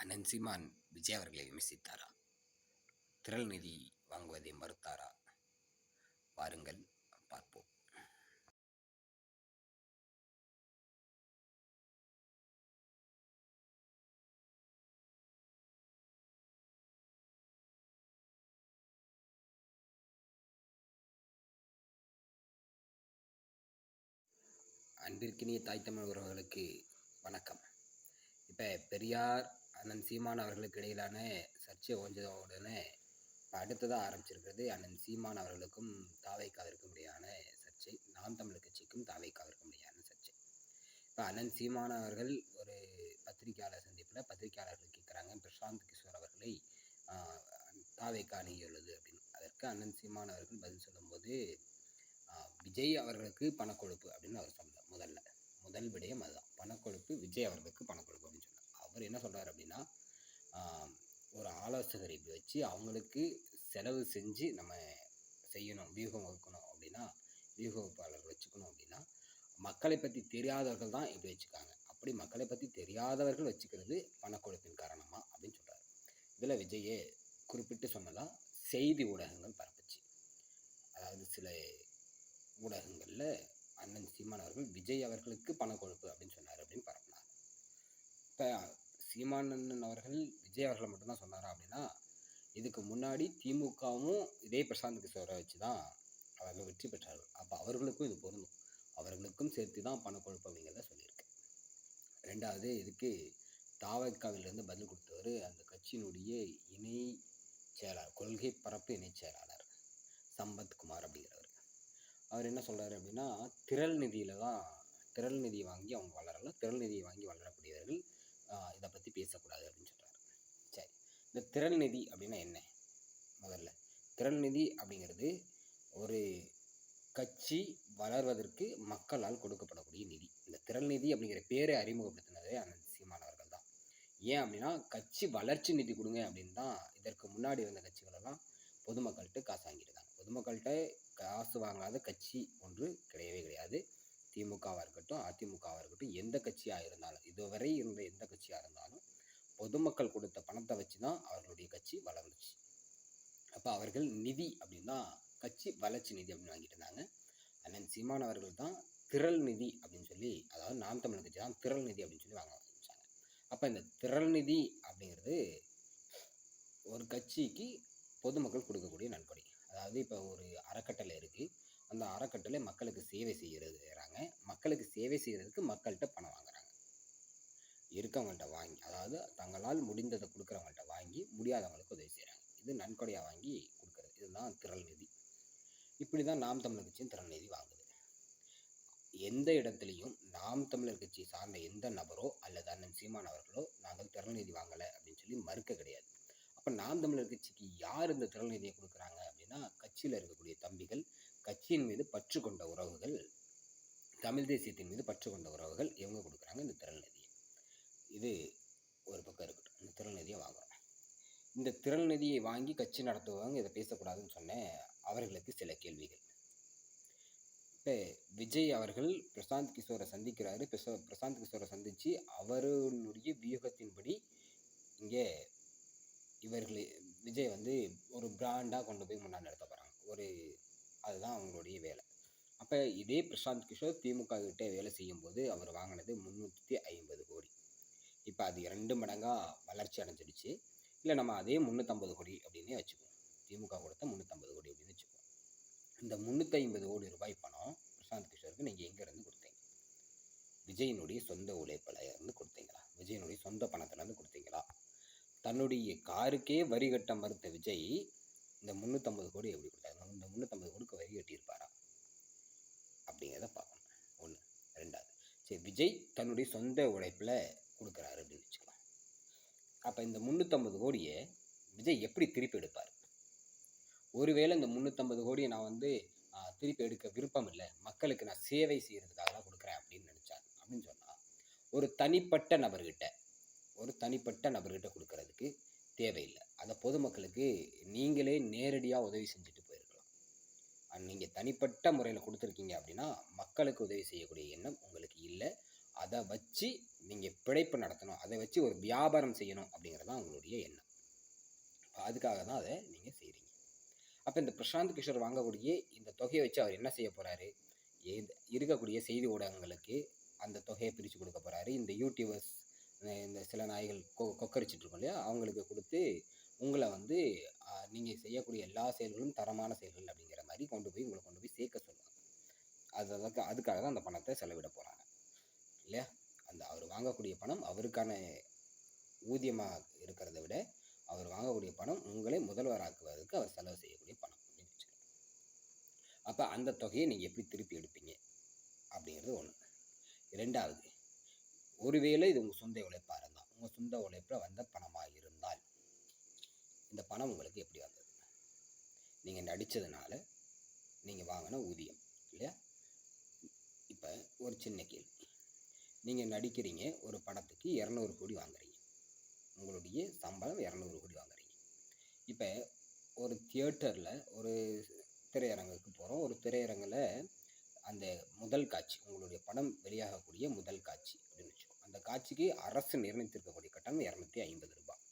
அண்ணன் சீமான் விஜய் அவர்களை விமர்சித்தாரா? திரள் நிதி வாங்குவதை மறுத்தாரா? வாருங்கள் பார்ப்போம். அன்பிற்கினிய தாய் தமிழ் உறவுகளுக்கு வணக்கம். இப்போ பெரியார் அண்ணன் சீமான் அவர்களுக்கு இடையிலான சர்ச்சை ஓஞ்ச உடனே இப்போ அடுத்ததாக ஆரம்பிச்சிருக்கிறது அண்ணன் சீமான் அவர்களுக்கும் தாவைக்காவிற்கும் இடையான சர்ச்சை, நாம் தமிழர் கட்சிக்கும் தாவைக்காவிற்கும் இடையான சர்ச்சை. இப்போ அண்ணன் சீமான் அவர்கள் ஒரு பத்திரிகையாளர் சந்திப்பில் பத்திரிகையாளர்கள் கேட்குறாங்க, பிரசாந்த் கிஷோர் அவர்களை தாவைக்கா அணுகியுள்ளது அப்படின்னு. அதற்கு அண்ணன் சீமான் அவர்கள் பதில் சொல்லும்போது, விஜய் அவர்களுக்கு பணக்கொழுப்பு அப்படின்னு அவர் சொன்னார். முதல் விடயம் அதுதான், பணக்கொழுப்பு, விஜய் அவர்களுக்கு பணக்கொழுப்பு அப்படின்னு சொன்னார். அவர் என்ன சொல்கிறார் அப்படின்னா, ஒரு ஆலோசகரை வச்சு அவங்களுக்கு செலவு செஞ்சு நம்ம செய்யணும், வியூகம் வகுக்கணும் அப்படின்னா, வியூக வகுப்பாளர்கள் வச்சுக்கணும் அப்படின்னா மக்களை பற்றி தெரியாதவர்கள் தான் இப்படி வச்சுக்காங்க. அப்படி மக்களை பற்றி தெரியாதவர்கள் வச்சுக்கிறது பணக்கொழுப்பின் காரணமா அப்படின்னு சொல்கிறார். இதில் விஜயே குறிப்பிட்டு சொன்னதான் செய்தி ஊடகங்கள் பரப்புச்சு. அதாவது சில ஊடகங்களில் அண்ணன் சீமான் அவர்கள் விஜய் அவர்களுக்கு பணக்கொழுப்பு அப்படின்னு சொன்னார் அப்படின்னு பரப்புனாங்க. இப்போ சீமானந்தன் அவர்கள் விஜய் அவர்களை மட்டும்தான் சொன்னாரா அப்படின்னா, இதுக்கு முன்னாடி திமுகவும் இதே பிரசாந்த் கிஷோரை வச்சு தான் அவர்கள் வெற்றி பெற்றார்கள். அப்போ அவர்களுக்கும் இது பொருந்தும், அவர்களுக்கும் சேர்த்து தான் பணக்கொழுப்பு அப்படிங்கிறத சொல்லியிருக்கு. ரெண்டாவது, இதுக்கு தாவக்காவிலிருந்து பதில் கொடுத்தவர் அந்த கட்சியினுடைய இணை செயலாளர், கொள்கை பரப்பு இணை செயலாளர் சம்பத்குமார் அப்படிங்கிறவர். அவர் என்ன சொல்கிறாரு அப்படின்னா, திரள் நிதியை வாங்கி அவங்க வளரல, திரள் நிதியை வாங்கி வளரக்கூடியவர்கள் இதை பற்றி பேசக்கூடாது அப்படின்னு சொல்கிறாரு. சரி, இந்த திரள் நிதி அப்படின்னா என்ன? முதல்ல திரள் நிதி அப்படிங்கிறது ஒரு கட்சி வளர்வதற்கு மக்களால் கொடுக்கப்படக்கூடிய நிதி. இந்த திரள் நிதி அப்படிங்கிற பேரை அறிமுகப்படுத்தினதே அண்ணன் சீமான் அவர்கள் தான். ஏன் அப்படின்னா, கட்சி வளர்ச்சி நிதி கொடுங்க அப்படின்னு தான் இதற்கு முன்னாடி இருந்த கட்சிகளெல்லாம் பொதுமக்கள்கிட்ட காசு வாங்கியிருந்தாங்க. பொதுமக்கள்கிட்ட காசு வாங்காத கட்சி ஒன்று கிடையவே கிடையாது. திமுகவாக இருக்கட்டும், அதிமுகவாக இருக்கட்டும், எந்த கட்சியாக இருந்தாலும், இதுவரை இருந்த எந்த கட்சியாக இருந்தாலும் பொதுமக்கள் கொடுத்த பணத்தை வச்சு தான் அவர்களுடைய கட்சி வளர்ந்துச்சு. அப்போ அவர்கள் நிதி அப்படின்னா கட்சி வளர்ச்சி நிதி அப்படின்னு வாங்கிட்டு இருந்தாங்க. அண்ணன் சீமான் அவர்கள் தான் திரள் நிதி அப்படின்னு சொல்லி, அதாவது நாம் தமிழர் கட்சி தான் திரள் நிதி அப்படின்னு சொல்லி வாங்க ஆரம்பிச்சாங்க. அப்போ இந்த திரள் நிதி அப்படிங்கிறது ஒரு கட்சிக்கு பொதுமக்கள் கொடுக்கக்கூடிய நன்கொடை. அதாவது இப்போ ஒரு அறக்கட்டளை இருக்குது, அந்த அறக்கட்டளை மக்களுக்கு சேவை செய்கிறாங்க. மக்களுக்கு சேவை செய்கிறதுக்கு மக்கள்கிட்ட பணம் வாங்குறாங்க. இருக்கவங்கள்ட்ட வாங்கி, அதாவது தங்களால் முடிந்ததை கொடுக்குறவங்கள்ட்ட வாங்கி முடியாதவங்களுக்கு உதவி செய்கிறாங்க. இது நன்கொடையாக வாங்கி கொடுக்குறது, இதுதான் திரள் நிதி. இப்படி தான் நாம் தமிழர் கட்சியும் திரள் நிதி வாங்குது. எந்த இடத்துலையும் நாம் தமிழர் கட்சி சார்ந்த எந்த நபரோ அல்லது அண்ணன் சீமான் அவர்களோ நாங்கள் திரள் நிதி வாங்கலை அப்படின்னு சொல்லி மறுக்க கிடையாது. அப்போ நாம் தமிழர் கட்சிக்கு யார் இந்த திரள் நிதியை கொடுக்குறாங்க அப்படின்னா, கட்சியில் இருக்கக்கூடிய தம்பிகள், கட்சியின் மீது பற்று கொண்ட உறவுகள், தமிழ் தேசியத்தின் மீது பற்று கொண்ட உறவுகள், இவங்க கொடுக்குறாங்க இந்த திரள் நிதியை. இது ஒரு பக்கம் இருக்கட்டும், இந்த திரள் நிதியை வாங்குறோம். இந்த திரள் நிதியை வாங்கி கட்சி நடத்துவாங்க, இதை பேசக்கூடாதுன்னு சொன்னேன். அவர்களுக்கு சில கேள்விகள். இப்போ விஜய் அவர்கள் பிரசாந்த் கிஷோரை சந்திக்கிறாரு. பிரசாந்த் கிஷோரை சந்தித்து அவருடைய வியூகத்தின்படி இங்கே விஜய் வந்து ஒரு பிராண்டாக கொண்டு போய் முன்னாடி நடத்த போகிறாங்க. அதுதான் அவங்களுடைய வேலை. அப்போ இதே பிரசாந்த் கிஷோர் திமுக கிட்டே வேலை செய்யும்போது அவர் வாங்கினது 350 கோடி. இப்போ அது 2 மடங்காக வளர்ச்சி அடைஞ்சிடுச்சு. இல்லை, நம்ம அதே 350 கோடி அப்படின்னே வச்சுக்குவோம். திமுக கொடுத்த 350 கோடி அப்படின்னு வச்சுக்குவோம். இந்த 350 கோடி ரூபாய் பணம் பிரசாந்த் கிஷோருக்கு நீங்கள் எங்கேருந்து கொடுத்தீங்க? விஜயினுடைய சொந்த உழைப்பில் இருந்து கொடுத்தீங்களா? விஜயினுடைய சொந்த பணத்திலேருந்து கொடுத்தீங்களா? தன்னுடைய காருக்கே வரி கட்ட மறுத்த விஜய் இந்த 350 கோடி எப்படி கொடுத்தாங்க? இந்த 350 கோடிக்கு வரி கட்டியிருப்பாரா அப்படிங்கிறத பார்க்கணும். ஒன்று. ரெண்டாவது, சரி, விஜய் தன்னுடைய சொந்த உழைப்பில் கொடுக்குறாரு அப்படின்னு வச்சுக்கலாம். அப்போ இந்த 350 கோடியை விஜய் எப்படி திருப்பி எடுப்பார்? ஒருவேளை இந்த 350 கோடியை நான் வந்து திருப்பி எடுக்க விருப்பம் இல்லை, மக்களுக்கு நான் சேவை செய்கிறதுக்காக தான் கொடுக்குறேன் அப்படின்னு நினச்சார் அப்படின்னு சொன்னால், ஒரு தனிப்பட்ட நபர்கிட்ட கொடுக்கறதுக்கு தேவையில்லை. அதை பொதுமக்களுக்கு நீங்களே நேரடியாக உதவி செஞ்சுட்டு போயிருக்கலாம். நீங்கள் தனிப்பட்ட முறையில் கொடுத்துருக்கீங்க அப்படின்னா மக்களுக்கு உதவி செய்யக்கூடிய எண்ணம் உங்களுக்கு இல்லை. அதை வச்சு நீங்கள் பிழைப்பு நடத்தணும், அதை வச்சு ஒரு வியாபாரம் செய்யணும் அப்படிங்கிறது தான் உங்களுடைய எண்ணம். அதுக்காக தான் அதை நீங்கள் செய்கிறீங்க. அப்போ இந்த பிரசாந்த் கிஷோர் வாங்கக்கூடிய இந்த தொகையை வச்சு அவர் என்ன செய்ய போகிறாரு? இருக்கக்கூடிய செய்தி ஊடகங்களுக்கு அந்த தொகையை பிரித்து கொடுக்க போகிறாரு. இந்த யூடியூபர்ஸ், இந்த சில நாய்கள் கொக்கரிச்சிட்டு இருக்கோம் இல்லையா, அவங்களுக்கு கொடுத்து உங்களை வந்து நீங்கள் செய்யக்கூடிய எல்லா செயல்களும் தரமான செயல்கள் அப்படிங்கிற மாதிரி உங்களை கொண்டு போய் சேர்க்க சொல்லுவாங்க. அதுக்காக தான் அந்த பணத்தை செலவிட போகிறாங்க இல்லையா. அவர் வாங்கக்கூடிய பணம் அவருக்கான ஊதியமாக இருக்கிறத விட அவர் வாங்கக்கூடிய பணம் உங்களை முதல்வராக்குவதற்கு அவர் செலவு செய்யக்கூடிய பணம் அப்படின்னு வச்சுக்கோங்க. அப்போ அந்த தொகையை நீங்கள் எப்படி திருப்பி எடுப்பீங்க அப்படிங்கிறது ஒன்று. ரெண்டாவது, ஒருவேளை இது உங்கள் சொந்த உழைப்பாக இருந்தால், உங்கள் சொந்த உழைப்பில் வந்த பணமாக இருந்தால் இந்த பணம் உங்களுக்கு எப்படி வந்தது? நீங்கள் நடித்ததுனால நீங்கள் வாங்கின ஊதியம் இல்லையா. இப்போ ஒரு சின்ன கேள்வி, நீங்கள் நடிக்கிறீங்க, ஒரு படத்துக்கு 200 கோடி வாங்குறீங்க, உங்களுடைய சம்பளம் 200 கோடி வாங்குறீங்க. இப்போ ஒரு தியேட்டரில் ஒரு திரையரங்குக்கு போகிறோம், ஒரு திரையரங்கில் அந்த முதல் காட்சி, உங்களுடைய படம் வெளியாகக்கூடிய முதல் காட்சி அப்படின்னு வச்சுக்கோங்க. அந்த காட்சிக்கு அரசு நிர்ணயித்திருக்கக்கூடிய கட்டணம் 250 ரூபாய்.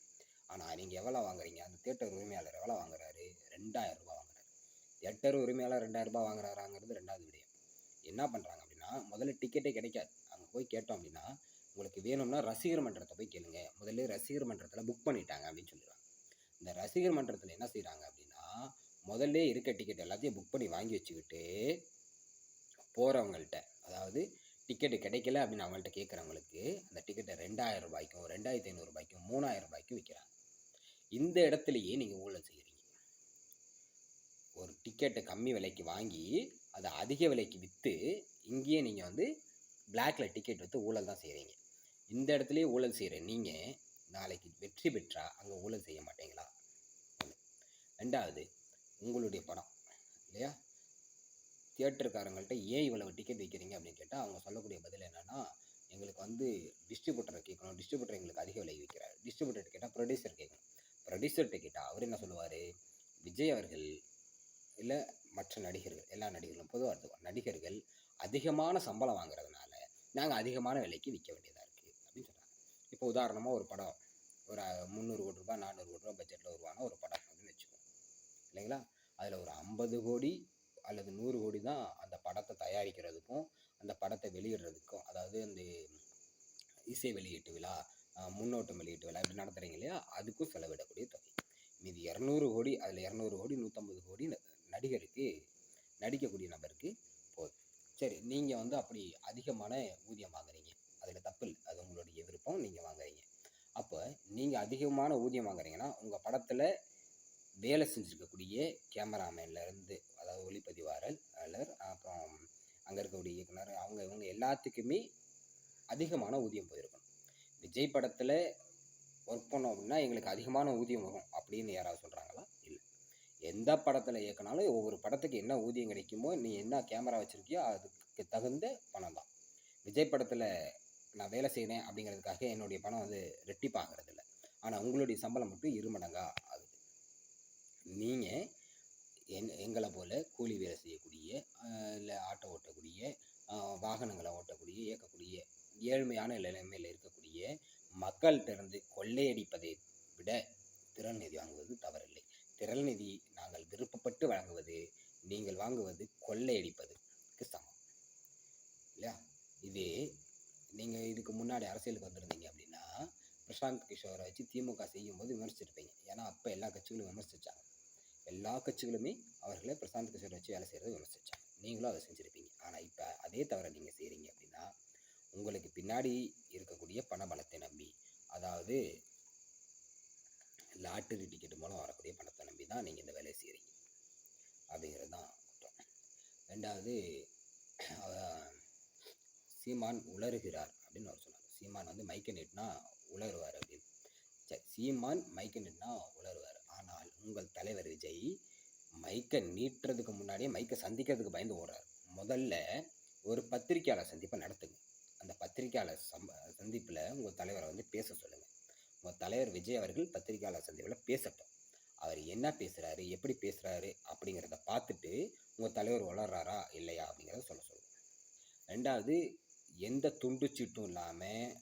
ஆனால் நீங்கள் எவ்வளோ வாங்குறீங்க? அந்த தியேட்டர் உரிமையாளர் எவ்வளோ வாங்குறாரு? 2000 ரூபாய் வாங்குறாரு. தியேட்டர் உரிமையாளர் 2000 ரூபாய் வாங்குறாராங்கிறது ரெண்டாவது விடயம். என்ன பண்ணுறாங்க அப்படின்னா, முதல்ல டிக்கெட்டே கிடைக்காது. அங்கே போய் கேட்டோம் அப்படின்னா, உங்களுக்கு வேணும்னா ரசிகர் மன்றத்தை போய் கேளுங்க, முதல்ல ரசிகர் மன்றத்தில் புக் பண்ணிட்டாங்க அப்படின்னு சொல்லிடுவாங்க. இந்த ரசிகர் மன்றத்தில் என்ன செய்கிறாங்க அப்படின்னா, முதல்ல இருக்க டிக்கெட் எல்லாத்தையும் புக் பண்ணி வாங்கி வச்சுக்கிட்டு போகிறவங்கள்ட்ட, அதாவது டிக்கெட்டு கிடைக்கல அப்படின்னு அவங்கள்ட்ட கேட்குறவங்களுக்கு அந்த டிக்கெட்டை 2000 ரூபாய்க்கும் 2500 ரூபாய்க்கும் 3000 ரூபாய்க்கும் விற்கிறாங்க. இந்த இடத்துலையே நீங்கள் ஊழல் செய்கிறீங்க. ஒரு டிக்கெட்டை கம்மி விலைக்கு வாங்கி அதை அதிக விலைக்கு விற்று இங்கேயே நீங்கள் வந்து பிளாக்ல டிக்கெட் விற்று ஊழல் தான் செய்கிறீங்க. இந்த இடத்துலையே ஊழல் செய்கிற நீங்கள் நாளைக்கு வெற்றி பெற்றா அங்கே ஊழல் செய்ய மாட்டீங்களா? ரெண்டாவது, உங்களுடைய படம் இல்லையா, தியேட்டருக்காரங்கள்ட்ட ஏன் இவ்வளவு டிக்கெட் விற்கிறீங்க அப்படின்னு கேட்டால் அவங்க சொல்லக்கூடிய பதில் என்னென்னா, எங்களுக்கு வந்து டிஸ்ட்ரிபியூட்டரை கேட்கணும், டிஸ்ட்ரிபியூட்டர் எங்களுக்கு அதிக விலை விற்கிறார். டிஸ்ட்ரிபியூட்டர் கேட்டால் ப்ரொடியூசர் கேட்கணும், ப்ரொடியூசர்கிட்ட கேட்டால் அவர் என்ன சொல்லுவார்? விஜய் அவர்கள் இல்லை மற்ற நடிகர்கள், எல்லா நடிகர்களும் பொதுவாக எடுத்துக்கோம், நடிகர்கள் அதிகமான சம்பளம் வாங்குறதுனால நாங்கள் அதிகமான விலைக்கு விற்க வேண்டியதாக இருக்குது அப்படின்னு சொல்கிறாங்க. இப்போ உதாரணமாக ஒரு படம் ஒரு 300 கோடி ரூபாய் 400 கோடி ரூபாய் பட்ஜெட்டில் உருவான ஒரு படம் அப்படின்னு வச்சுக்கோங்க இல்லைங்களா. அதில் ஒரு 50 கோடி அல்லது 100 கோடி தான் அந்த படத்தை தயாரிக்கிறதுக்கும் அந்த படத்தை வெளியிடுறதுக்கும், அதாவது அந்த இசை வெளியீட்டு விழா, முன்னோட்டம் வெளியீட்டு விழா இப்படி நடத்துகிறீங்க இல்லையா, அதுக்கும் செலவிடக்கூடிய தொகை. மீதி 200 கோடி, அதில் 200 கோடி 150 கோடி நடிகருக்கு, நடிக்கக்கூடிய நபருக்கு போகுது. சரி, நீங்கள் வந்து அப்படி அதிகமான ஊதியம் வாங்குறீங்க, அதில் தப்பு இல்லை, அது உங்களுடைய விருப்பம், நீங்கள் வாங்குறீங்க. அப்போ நீங்கள் அதிகமான ஊதியம் வாங்குறீங்கன்னா உங்கள் படத்தில் வேலை செஞ்சுருக்கக்கூடிய கேமராமேன்லேருந்து, அதாவது ஒளிப்பதிவாளர், அப்புறம் அங்கே இருக்கக்கூடிய இயக்குனர், இவங்க எல்லாத்துக்குமே அதிகமான ஊதியம் போயிருக்கணும். விஜய் படத்தில் ஒர்க் பண்ணோம் அப்படின்னா எங்களுக்கு அதிகமான ஊதியம் வரும் அப்படின்னு யாராவது சொல்கிறாங்களா? இல்லை. எந்த படத்தில் இயக்குனாலும் ஒவ்வொரு படத்துக்கு என்ன ஊதியம் கிடைக்குமோ, நீ என்ன கேமரா வச்சுருக்கியோ அதுக்கு தகுந்த பணம் தான். விஜய் படத்தில் நான் வேலை செய்கிறேன் அப்படிங்கிறதுக்காக என்னுடைய பணம் வந்து ரெட்டிப்பாகிறது இல்லை, ஆனால் உங்களுடைய சம்பளம் மட்டும் 2 மடங்காக ஆகுது. நீங்கள் எங்களை போல் கூலி வேலை செய்யக்கூடிய, இல்லை ஆட்டோ ஓட்டக்கூடிய, வாகனங்களை ஓட்டக்கூடிய, இயக்கக்கூடிய ஏழ்மையான நிலைமையில் இருக்கக்கூடிய மக்கள்கிட்ட இருந்து கொள்ளையடிப்பதை விட திரள் நிதி வாங்குவது தவறில்லை. திரள் நிதி நாங்கள் விருப்பப்பட்டு வழங்குவது, நீங்கள் வாங்குவது கொள்ளையடிப்பதுக்கு சமம் இல்லையா. இதே நீங்கள் இதுக்கு முன்னாடி அரசியலுக்கு வந்திருந்தீங்க அப்படின்னா, பிரசாந்த் கிஷோரை வச்சு திமுக செய்யும்போது விமர்சிச்சிருப்பீங்க. ஏன்னா அப்போ எல்லா கட்சிகளும் விமர்சித்தாங்க, எல்லா கட்சிகளுமே அவர்களை பிரசாந்த் கிஷோரை வச்சு வேலை செய்கிறத விமர்சித்தாங்க, நீங்களும் அதை செஞ்சுருப்பீங்க. ஆனால் இப்போ அதே தவிர நீங்கள் செய்கிறீங்க அப்படின்னா, உங்களுக்கு பின்னாடி இருக்கக்கூடிய பண பலத்தை நம்பி, அதாவது லாட்டரி டிக்கெட் மூலம் வரக்கூடிய பணத்தை நம்பி தான் நீங்கள் இந்த வேலையை செய்கிறீங்க அப்படிங்கிறது தான் குற்றம். ரெண்டாவது, சீமான் உளறுகிறார் அப்படின்னு அவர் சொன்னார். சீமான் வந்து மைக்கை நீட்டினா உளறுவார் அப்படின்னு. சரி, சீமான் மைக்கை நீட்டினா உளறுவார், ஆனால் உங்கள் தலைவர் விஜய் மைக்கை நீட்டுறதுக்கு முன்னாடியே மைக்கை சந்திக்கிறதுக்கு பயந்து ஓடுறார். முதல்ல ஒரு பத்திரிக்கையாளர் சந்திப்பை நடத்துங்க, அந்த பத்திரிக்கையாளர் சந்திப்பில் உங்கள் தலைவரை வந்து பேச சொல்லுங்கள். உங்கள் தலைவர் விஜய் அவர்கள் பத்திரிக்கையாளர் சந்திப்பில் பேசட்டும், அவர் என்ன பேசுகிறாரு, எப்படி பேசுகிறாரு அப்படிங்கிறத பார்த்துட்டு உங்கள் தலைவர் வளர்றாரா இல்லையா அப்படிங்கிறத சொல்ல சொல்லுங்கள். ரெண்டாவது, எந்த துண்டு சீட்டும் இல்லாமல்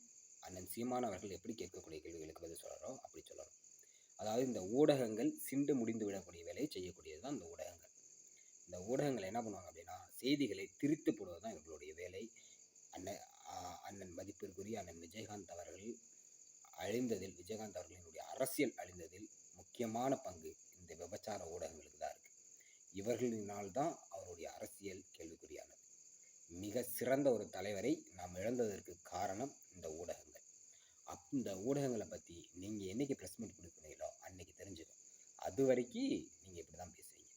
அண்ணன் சீமான் அவர்கள் எப்படி கேட்கக்கூடிய கேள்விகளுக்கு பதில் சொல்கிறாரோ அப்படி சொல்லணும். அதாவது இந்த ஊடகங்கள் சிண்டு முடிந்து விடக்கூடிய வேலையை செய்யக்கூடியது தான் இந்த ஊடகங்கள். இந்த ஊடகங்கள் என்ன பண்ணுவாங்க அப்படின்னா, செய்திகளை திரித்து போடுவது தான் இவர்களுடைய வேலை. அண்ணன் மதிப்பிற்குரிய அண்ணன் விஜயகாந்த் அவர்கள் அழிந்ததில், விஜயகாந்த் அவர்களினுடைய அரசியல் அழிந்ததில் முக்கியமான பங்கு இந்த விபச்சார ஊடகங்களுக்கு தான் இருக்குது. இவர்களினால் தான் அவருடைய அரசியல் கேள்விக்குறியானது. மிக சிறந்த ஒரு தலைவரை நாம் இழந்ததற்கு காரணம் இந்த ஊடகங்கள். இந்த ஊடகங்களை பற்றி நீங்கள் என்றைக்கு ப்ரெஸ் மீட் கொடுக்குறீங்களோ அன்றைக்கி தெரிஞ்சுக்கும். அது வரைக்கும் நீங்கள் இப்படி தான் பேசுவீங்க.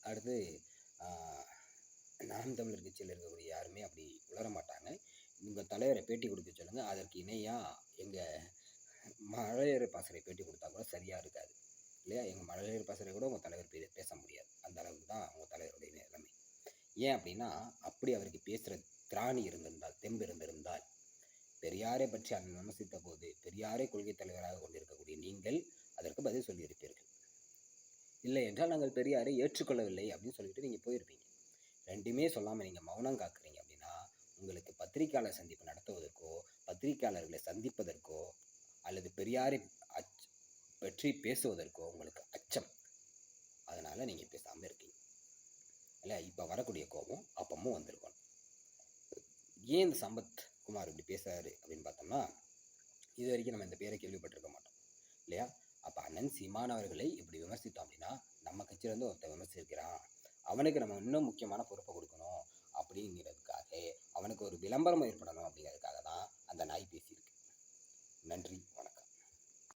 அடுத்து நாம் தமிழர் கட்சியில் இருக்கக்கூடிய யாருமே அப்படி உணர மாட்டாங்க. உங்கள் தலைவரை பேட்டி கொடுக்க சொல்லுங்கள், அதற்கு இணையாக எங்கள் மழலையர் பாசறை பேட்டி கொடுத்தா கூட சரியாக இருக்காது இல்லையா? எங்கள் மழலையர் பாசறை கூட உங்கள் தலைவர் பேச முடியாது. அந்த அளவுக்கு தான் உங்கள் தலைவருடைய நிலைமை. ஏன் அப்படின்னா, அப்படி அவருக்கு பேசுகிற திராணி இருந்திருந்தால், தெம்பு இருந்திருந்தால், பெரியாரை பற்றி அண்ணன் விமர்சித்த போது பெரியாரை கொள்கை தலைவராக கொண்டிருக்கக்கூடிய நீங்கள் அதற்கு பதில் சொல்லியிருப்பீர்கள். இல்லை என்றால் நாங்கள் பெரியாரை ஏற்றுக்கொள்ளவில்லை அப்படின்னு சொல்லிட்டு நீங்கள் போயிருப்பீங்க. ரெண்டுமே சொல்லாமல் நீங்கள் மௌனம் காக்குறீங்க அப்படின்னா, உங்களுக்கு பத்திரிகையாளர் சந்திப்பு நடத்துவதற்கோ, பத்திரிகையாளர்களை சந்திப்பதற்கோ, அல்லது பெரியாரை பற்றி பேசுவதற்கோ உங்களுக்கு அச்சம். அதனால் நீங்கள் பேசாமல் இருக்கீங்க. இல்லை, இப்போ வரக்கூடிய கோபம் அப்பமும் வந்திருக்கணும். ஏன் இந்த சம்பத் குமார் இப்படி பேசுறாரு அப்படின்னு பார்த்தோம்னா, இது வரைக்கும் நம்ம இந்த பேரை கேள்விப்பட்டிருக்க மாட்டோம் இல்லையா? அப்போ அண்ணன் சீமான் அவர்களை இப்படி விமர்சித்தோம் அப்படின்னா, நம்ம கட்சியிலேருந்து ஒருத்தர் விமர்சிக்கிறான், அவனுக்கு நம்ம இன்னும் முக்கியமான பொறுப்பை கொடுக்கணும் அப்படிங்கிறதுக்காக, அவனுக்கு ஒரு விளம்பரம் ஏற்படணும் அப்படிங்கிறதுக்காக தான் அந்த நாய் பேசியிருக்கு. நன்றி, வணக்கம்.